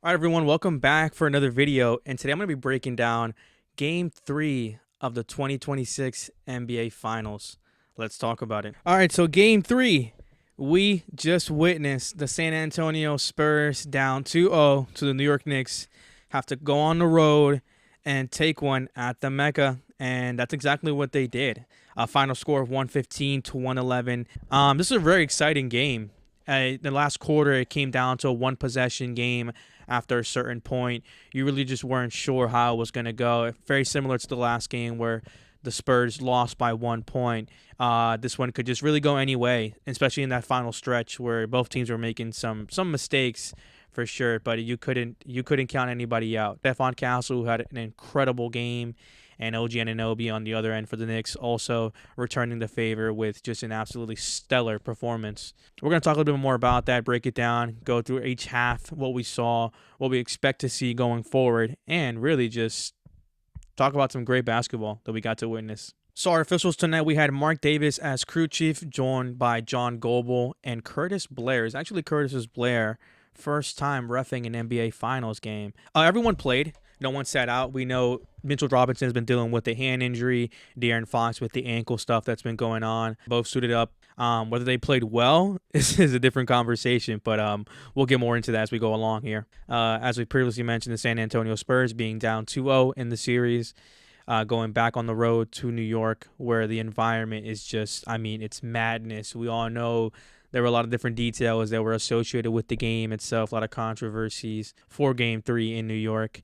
All right, everyone, welcome back for another video. And today I'm going to be breaking down Game 3 of the 2026 NBA Finals. Let's talk about it. All right, so Game 3, we just witnessed the San Antonio Spurs down 2-0 to the New York Knicks, have to go on the road and take one at the Mecca. And that's exactly what they did. A final score of 115 to 111. This is a very exciting game. The last quarter, it came down to a one possession game after a certain point. You really just weren't sure how it was going to go. Very similar to the last game where the Spurs lost by 1 point. This one could just really go any way, especially in that final stretch where both teams were making some mistakes for sure, but you couldn't count anybody out. Wemby and Castle, who had an incredible game, and OG Anunoby on the other end for the Knicks, also returning the favor with just an absolutely stellar performance. We're going to talk a little bit more about that, break it down, go through each half, what we saw, what we expect to see going forward, and really just talk about some great basketball that we got to witness. So our officials tonight, we had Mark Davis as crew chief, joined by John Goble and Curtis Blair. It's actually Curtis Blair, first time reffing an NBA Finals game. Everyone played. No one sat out. We know Mitchell Robinson has been dealing with the hand injury, De'Aaron Fox with the ankle stuff that's been going on. Both suited up. Whether they played well is a different conversation, but we'll get more into that as we go along here. As we previously mentioned, the San Antonio Spurs being down 2-0 in the series, going back on the road to New York, where the environment is just, it's madness. We all know there were a lot of different details that were associated with the game itself, a lot of controversies for Game 3 in New York.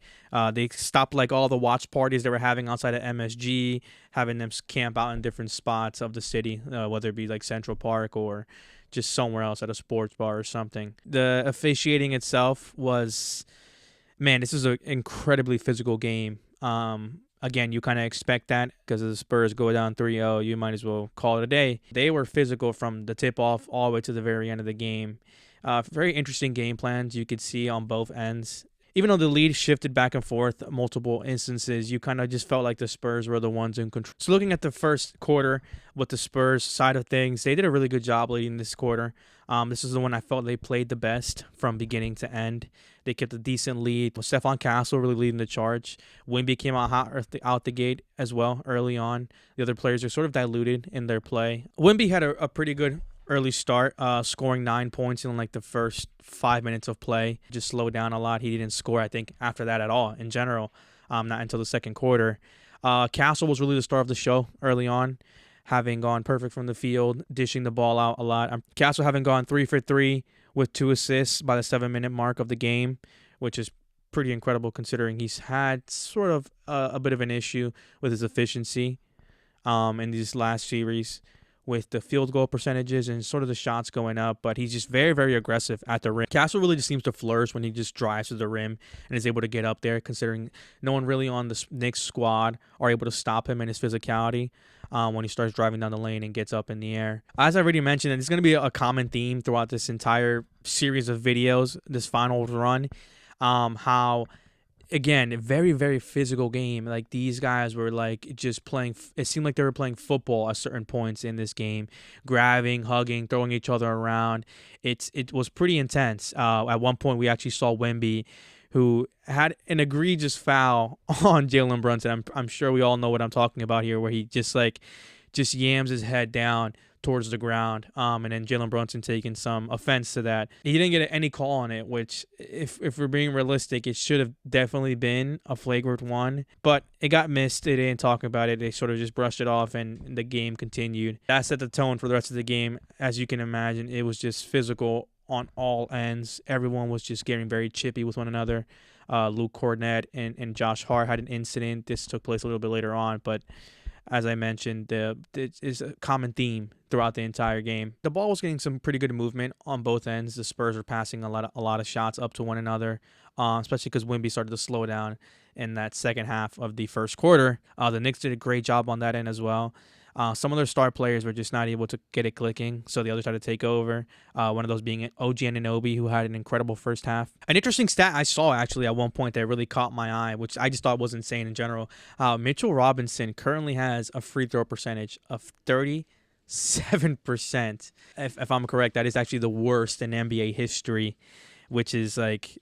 They stopped like all the watch parties they were having outside of MSG, having them camp out in different spots of the city, whether it be like Central Park or just somewhere else at a sports bar or something. The officiating itself was, man, this is an incredibly physical game. Again, you kind of expect that because the Spurs go down 3-0. You might as well call it a day. They were physical from the tip-off all the way to the very end of the game. Very interesting game plans you could see on both ends. Even though the lead shifted back and forth multiple instances, you kind of just felt like the Spurs were the ones in control. So looking at the first quarter with the Spurs side of things, they did a really good job leading this quarter. This is the one I felt they played the best from beginning to end. They kept a decent lead. With Wemby and Castle really leading the charge. Wemby came out hot out the gate as well early on. The other players are sort of diluted in their play. Wemby had a pretty good early start, scoring 9 points in like the first 5 minutes of play. Just slowed down a lot. He didn't score, I think, after that at all in general, not until the second quarter. Castle was really the star of the show early on, having gone perfect from the field, dishing the ball out a lot. Castle having gone 3 for 3 with 2 assists by the 7-minute mark of the game, which is pretty incredible considering he's had sort of a bit of an issue with his efficiency in these last series, with the field goal percentages and sort of the shots going up, but he's just very, very aggressive at the rim. Castle really just seems to flourish when he just drives to the rim and is able to get up there, considering no one really on the Knicks squad are able to stop him in his physicality when he starts driving down the lane and gets up in the air. As I already mentioned, and it's going to be a common theme throughout this entire series of videos, this final run, how, again, a very, very physical game. Like, these guys were like just playing. It seemed like they were playing football at certain points in this game, grabbing, hugging, throwing each other around. It was pretty intense. At one point, we actually saw Wemby, who had an egregious foul on Jalen Brunson. I'm sure we all know what I'm talking about here, where he just yams his head down towards the ground, and then Jalen Brunson taking some offense to that. He didn't get any call on it, which, if we're being realistic, it should have definitely been a flagrant one, but it got missed. They didn't talk about it. They sort of just brushed it off, and the game continued. That set the tone for the rest of the game. As you can imagine, it was just physical on all ends. Everyone was just getting very chippy with one another. Luke Cornett and Josh Hart had an incident. This took place a little bit later on, but as I mentioned, it is a common theme throughout the entire game. The ball was getting some pretty good movement on both ends. The Spurs were passing a lot of shots up to one another, especially because Wemby started to slow down in that second half of the first quarter. The Knicks did a great job on that end as well. Some of their star players were just not able to get it clicking, so the others had to take over. One of those being OG Anunoby, who had an incredible first half. An interesting stat I saw actually at one point that really caught my eye, which I just thought was insane in general. Mitchell Robinson currently has a free throw percentage of 37%. If I'm correct, that is actually the worst in NBA history, which is like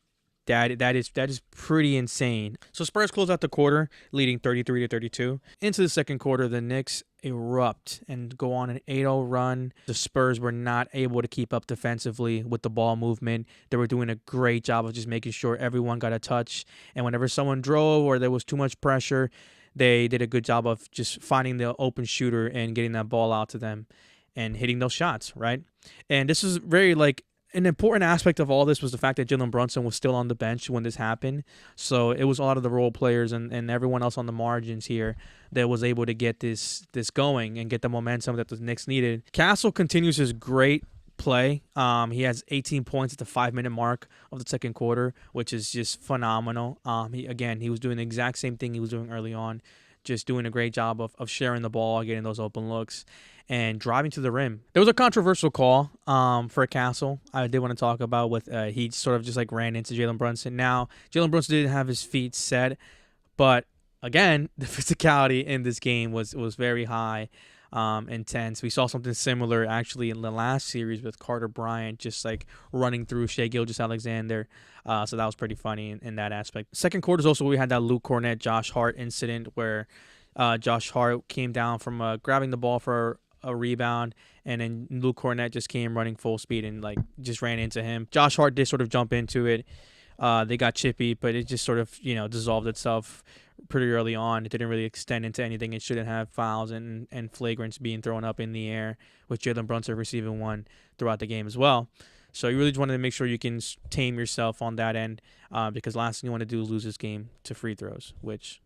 That is pretty insane. So Spurs close out the quarter, leading 33-32. Into the second quarter, the Knicks erupt and go on an 8-0 run. The Spurs were not able to keep up defensively with the ball movement. They were doing a great job of just making sure everyone got a touch. And whenever someone drove or there was too much pressure, they did a good job of just finding the open shooter and getting that ball out to them and hitting those shots, right? And this is very an important aspect of all this was the fact that Jalen Brunson was still on the bench when this happened. So it was a lot of the role players and everyone else on the margins here that was able to get this going and get the momentum that the Knicks needed. Castle continues his great play. He has 18 points at the 5-minute mark of the second quarter, which is just phenomenal. He was doing the exact same thing he was doing early on, just doing a great job of sharing the ball, getting those open looks, and driving to the rim. There was a controversial call for Castle I did want to talk about with he sort of just ran into Jalen Brunson. Now, Jalen Brunson didn't have his feet set, but again, the physicality in this game was very high, intense. We saw something similar actually in the last series with Carter Bryant just running through Shai Gilgeous-Alexander. So that was pretty funny in that aspect. Second quarters also, we had that Luke Cornett, Josh Hart incident where Josh Hart came down from grabbing the ball for a rebound, and then Luke Cornett just came running full speed and just ran into him. Josh Hart did sort of jump into it. They got chippy, but it just sort of dissolved itself pretty early on. It didn't really extend into anything. It shouldn't have. Fouls and flagrants being thrown up in the air, with Jalen Brunson receiving one throughout the game as well. So you really just wanted to make sure you can tame yourself on that end, because last thing you want to do is lose this game to free throws, which,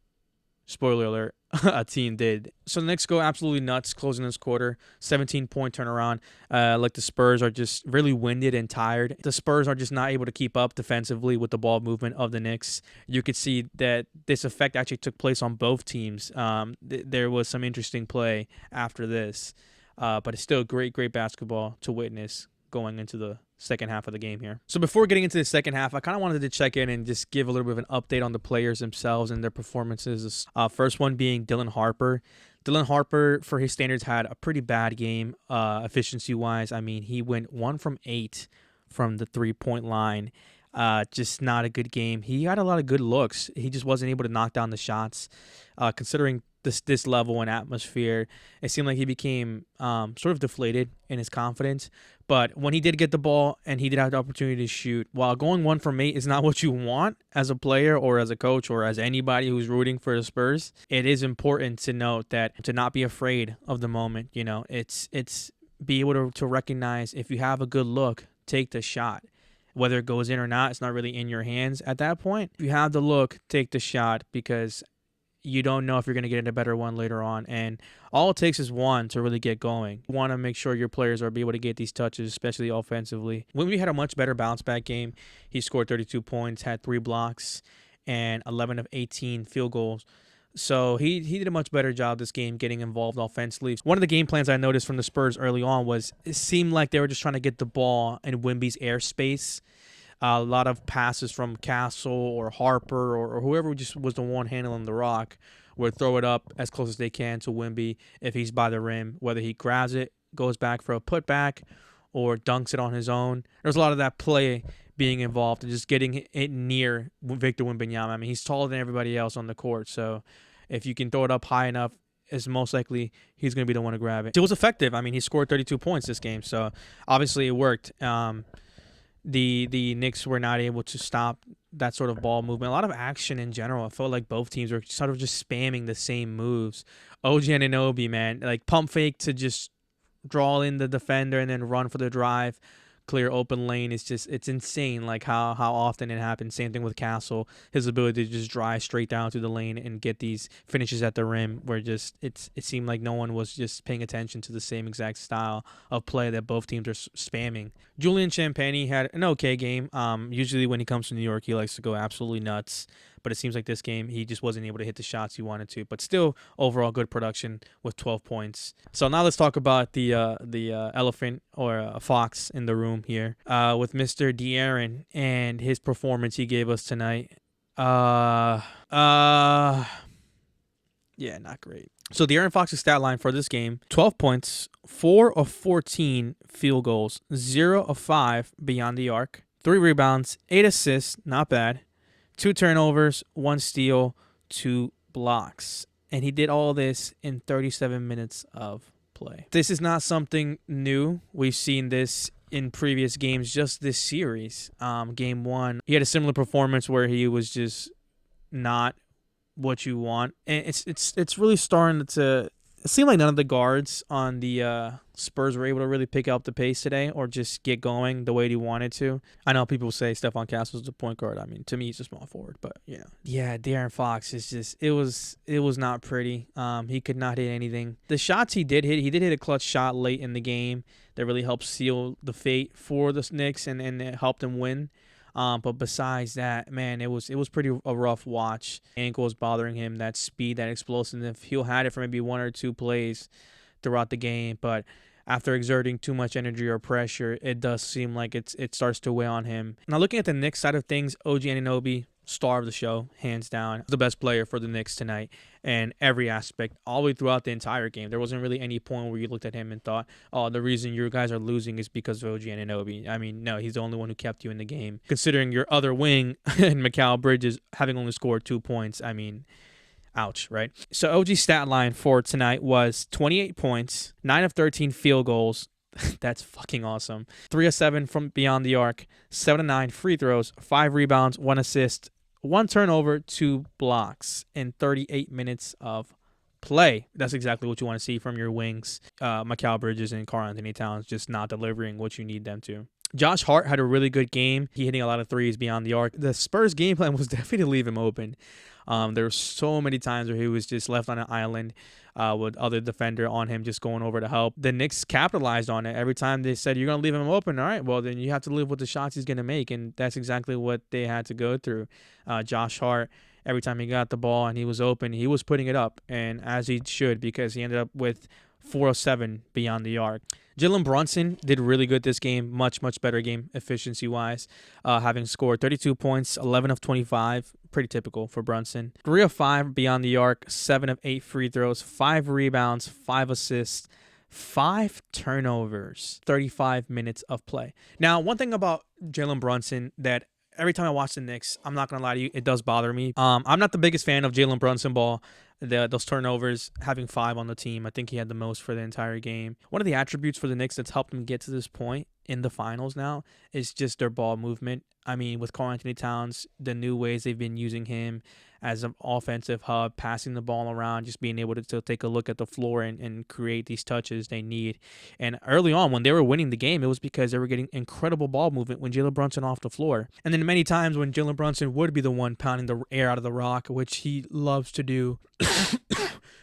spoiler alert, a team did. So the Knicks go absolutely nuts closing this quarter. 17-point turnaround. The Spurs are just really winded and tired. The Spurs are just not able to keep up defensively with the ball movement of the Knicks. You could see that this effect actually took place on both teams. There was some interesting play after this, but it's still great basketball to witness going into the second half of the game here. So before getting into the second half, I kind of wanted to check in and just give a little bit of an update on the players themselves and their performances. First one being Dylan Harper. Dylan Harper, for his standards, had a pretty bad game efficiency-wise. I mean, he went 1 from 8 from the three-point line. Just not a good game. He had a lot of good looks. He just wasn't able to knock down the shots. Considering this level and atmosphere, it seemed like he became sort of deflated in his confidence. But when he did get the ball and he did have the opportunity to shoot, while going 1 from 8 is not what you want as a player or as a coach or as anybody who's rooting for the Spurs, it is important to note that to not be afraid of the moment. It's be able to recognize if you have a good look, take the shot. Whether it goes in or not, it's not really in your hands at that point. If you have the look, take the shot, because you don't know if you're going to get a better one later on. And all it takes is one to really get going. You want to make sure your players are able to get these touches, especially offensively. Wemby had a much better bounce-back game. He scored 32 points, had 3 blocks, and 11 of 18 field goals. So he did a much better job this game getting involved offensively. One of the game plans I noticed from the Spurs early on was it seemed like they were just trying to get the ball in Wemby's airspace. A lot of passes from Castle or Harper or whoever just was the one handling the rock would throw it up as close as they can to Wemby if he's by the rim, whether he grabs it, goes back for a putback, or dunks it on his own. There's a lot of that play being involved and just getting it near Victor Wembanyama. I mean, he's taller than everybody else on the court, so if you can throw it up high enough, it's most likely he's going to be the one to grab it. It was effective. I mean, he scored 32 points this game, so obviously it worked. The Knicks were not able to stop that sort of ball movement. A lot of action in general. I felt like both teams were sort of just spamming the same moves. OG Anunoby, man, pump fake to just draw in the defender and then run for the drive. Clear open lane. It's insane how often it happens. Same thing with Castle. His ability to just drive straight down through the lane and get these finishes at the rim where it seemed like no one was just paying attention to the same exact style of play that both teams are spamming. Julian Champagnie had an okay game. Usually when he comes to New York, he likes to go absolutely nuts. But it seems like this game, he just wasn't able to hit the shots he wanted to. But still, overall good production with 12 points. So now let's talk about the elephant or fox in the room here with Mr. De'Aaron and his performance he gave us tonight. Yeah, not great. So De'Aaron Fox's stat line for this game, 12 points, 4 of 14 field goals, 0 of 5 beyond the arc. 3 rebounds, 8 assists, not bad. 2 turnovers, 1 steal, 2 blocks. And he did all this in 37 minutes of play. This is not something new. We've seen this in previous games just this series. Game 1, he had a similar performance where he was just not what you want. And it's really starting to... It seemed like none of the guards on the Spurs were able to really pick up the pace today or just get going the way he wanted to. I know people say Stephon Castle is the point guard. I mean, to me, he's a small forward, but yeah, De'Aaron Fox is just it was not pretty. He could not hit anything. The shots he did hit a clutch shot late in the game that really helped seal the fate for the Knicks and it helped him win. But besides that, man, it was pretty a rough watch. Ankle was bothering him, that speed, that explosiveness. He'll had it for maybe 1 or 2 plays throughout the game, but after exerting too much energy or pressure, it does seem like it starts to weigh on him. Now, looking at the Knicks side of things, OG Anunoby, star of the show, hands down, the best player for the Knicks tonight, and every aspect, all the way throughout the entire game. There wasn't really any point where you looked at him and thought, oh, the reason you guys are losing is because of OG Anunoby. I mean, no, he's the only one who kept you in the game. Considering your other wing, Mikal Bridges, having only scored 2 points, I mean, ouch, right? So OG's stat line for tonight was 28 points, 9 of 13 field goals. That's fucking awesome. 3 of 7 from beyond the arc, 7 of 9 free throws, 5 rebounds, 1 assist, 1 turnover, 2 blocks in 38 minutes of play. That's exactly what you want to see from your wings. Mikal Bridges and Karl-Anthony Towns just not delivering what you need them to. Josh Hart had a really good game. He hitting a lot of threes beyond the arc. The Spurs game plan was definitely to leave him open. There were so many times where he was just left on an island with other defender on him just going over to help. The Knicks capitalized on it. Every time they said, you're going to leave him open, all right, well, then you have to live with the shots he's going to make, and that's exactly what they had to go through. Josh Hart, every time he got the ball and he was open, he was putting it up, and as he should, because he ended up with 4 of 7 beyond the arc. Jalen Brunson did really good this game, much better game efficiency-wise, having scored 32 points, 11 of 25, pretty typical for Brunson. 3 of 5 beyond the arc, 7 of 8 free throws, 5 rebounds, 5 assists, 5 turnovers, 35 minutes of play. Now, one thing about Jalen Brunson that every time I watch the Knicks, I'm not going to lie to you, it does bother me. I'm not the biggest fan of Jalen Brunson ball. Those turnovers, having 5 on the team. I think he had the most for the entire game. One of the attributes for the Knicks that's helped them get to this point in the finals now is just their ball movement. I mean, with Karl-Anthony Towns, the new ways they've been using him as an offensive hub, passing the ball around, just being able to take a look at the floor and create these touches they need. And early on, when they were winning the game, it was because they were getting incredible ball movement when Jalen Brunson off the floor. And then many times when Jalen Brunson would be the one pounding the air out of the rock, which he loves to do,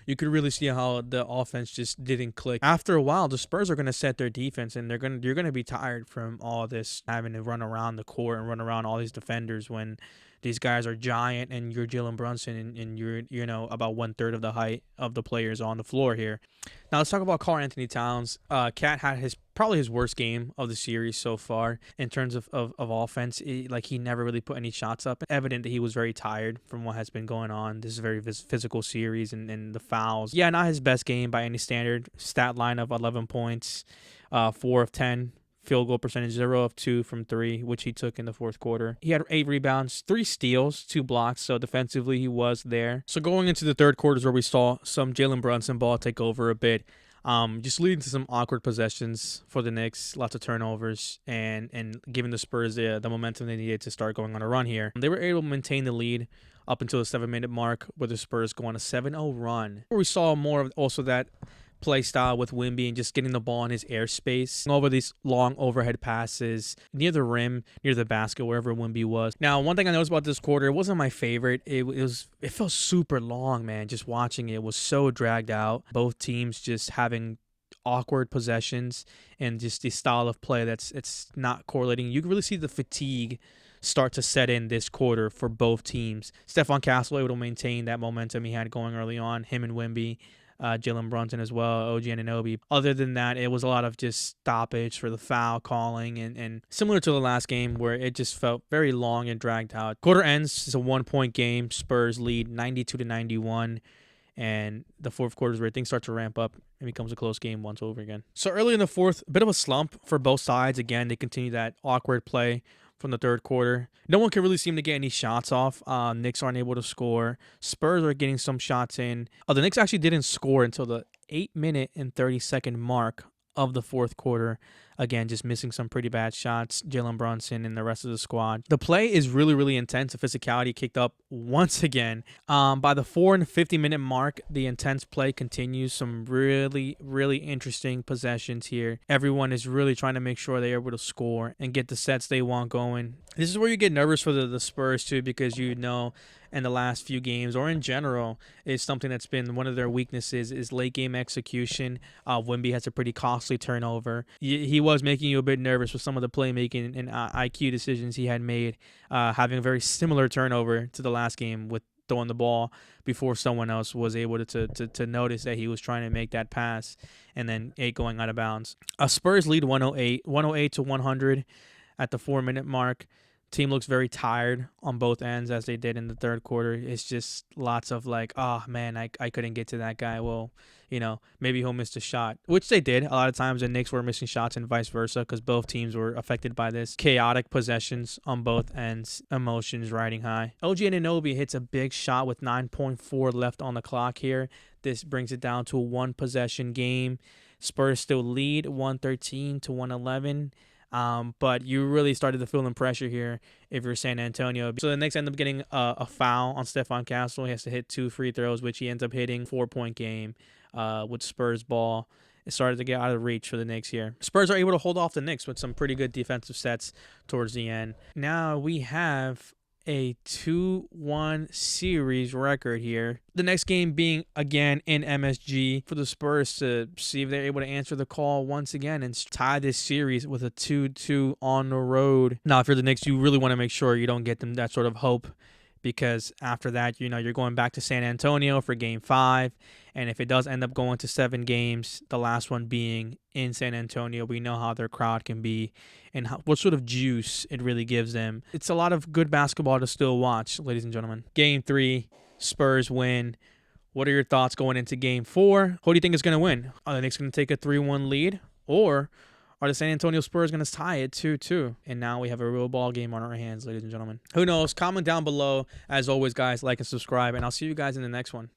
you could really see how the offense just didn't click. After a while, the Spurs are going to set their defense, and you're going to be tired from all this having to run around the court and run around all these defenders when these guys are giant and you're Jalen Brunson and you're about 1/3 of the height of the players on the floor here. Now let's talk about Karl-Anthony Towns. Cat had probably his worst game of the series so far in terms of offense. He never really put any shots up. Evident that he was very tired from what has been going on. This is a very physical series and the fouls. Yeah, not his best game by any standard. Stat line of 11 points, 4 of 10. Field goal percentage, 0 of 2 from 3, which he took in the fourth quarter. He had 8 rebounds, 3 steals, 2 blocks, so defensively he was there. So going into the third quarters where we saw some Jalen Brunson ball take over a bit, just leading to some awkward possessions for the Knicks, lots of turnovers, and giving the Spurs the momentum they needed to start going on a run here. They were able to maintain the lead up until the 7-minute mark, where the Spurs go on a 7-0 run. Where we saw more of also that play style with Wemby and just getting the ball in his airspace over these long overhead passes near the rim, near the basket, wherever Wemby was. Now, one thing I noticed about this quarter, it wasn't my favorite. It felt super long, man. Just watching it was so dragged out. Both teams just having awkward possessions and just the style of play it's not correlating. You can really see the fatigue start to set in this quarter for both teams. Stephon Castle able to maintain that momentum he had going early on, him and Wemby. Jalen Brunson as well, OG Anunoby. Other than that, it was a lot of just stoppage for the foul calling and similar to the last game where it just felt very long and dragged out. Quarter ends, it's a 1-point game. Spurs lead 92-91. And the fourth quarter is where things start to ramp up and becomes a close game once over again. So early in the fourth, a bit of a slump for both sides. Again, they continue that awkward play from the third quarter. No one can really seem to get any shots off. Knicks aren't able to score. Spurs are getting some shots in. The Knicks actually didn't score until the 8-minute and 30-second mark of the fourth quarter. Again, just missing some pretty bad shots. Jalen Brunson and the rest of the squad. The play is really, really intense. The physicality kicked up once again. By the 4 and 50-minute mark, the intense play continues. Some really, really interesting possessions here. Everyone is really trying to make sure they're able to score and get the sets they want going. This is where you get nervous for the Spurs too, because you know in the last few games or in general is something that's been one of their weaknesses is late game execution. Wemby has a pretty costly turnover. He was making you a bit nervous with some of the playmaking and IQ decisions he had made, having a very similar turnover to the last game with throwing the ball before someone else was able to notice that he was trying to make that pass and then it going out of bounds. Spurs lead 108 to 100 at the 4-minute mark. Team looks very tired on both ends as they did in the third quarter. It's just lots of like, oh man, I couldn't get to that guy. Well, maybe he'll miss a shot, which they did. A lot of times the Knicks were missing shots and vice versa because both teams were affected by this. Chaotic possessions on both ends, emotions riding high. OG Anunoby hits a big shot with 9.4 left on the clock here. This brings it down to a 1-possession game. Spurs still lead 113 to 111. But you really started to feel the pressure here if you're San Antonio. So the Knicks end up getting a foul on Wemby Castle. He has to hit 2 free throws, which he ends up hitting. 4-point game with Spurs ball. It started to get out of reach for the Knicks here. Spurs are able to hold off the Knicks with some pretty good defensive sets towards the end. Now we have a 2-1 series record here. The next game being again in MSG for the Spurs to see if they're able to answer the call once again and tie this series with a 2-2 on the road. Now, if you're the Knicks, you really want to make sure you don't get them that sort of hope, because after that, you're going back to San Antonio for Game 5. And if it does end up going to 7 games, the last one being in San Antonio, we know how their crowd can be and what sort of juice it really gives them. It's a lot of good basketball to still watch, ladies and gentlemen. Game 3, Spurs win. What are your thoughts going into Game 4? Who do you think is going to win? Are the Knicks going to take a 3-1 lead? Or are the San Antonio Spurs going to tie it 2-2? And now we have a real ball game on our hands, ladies and gentlemen. Who knows? Comment down below. As always, guys, like and subscribe, and I'll see you guys in the next one.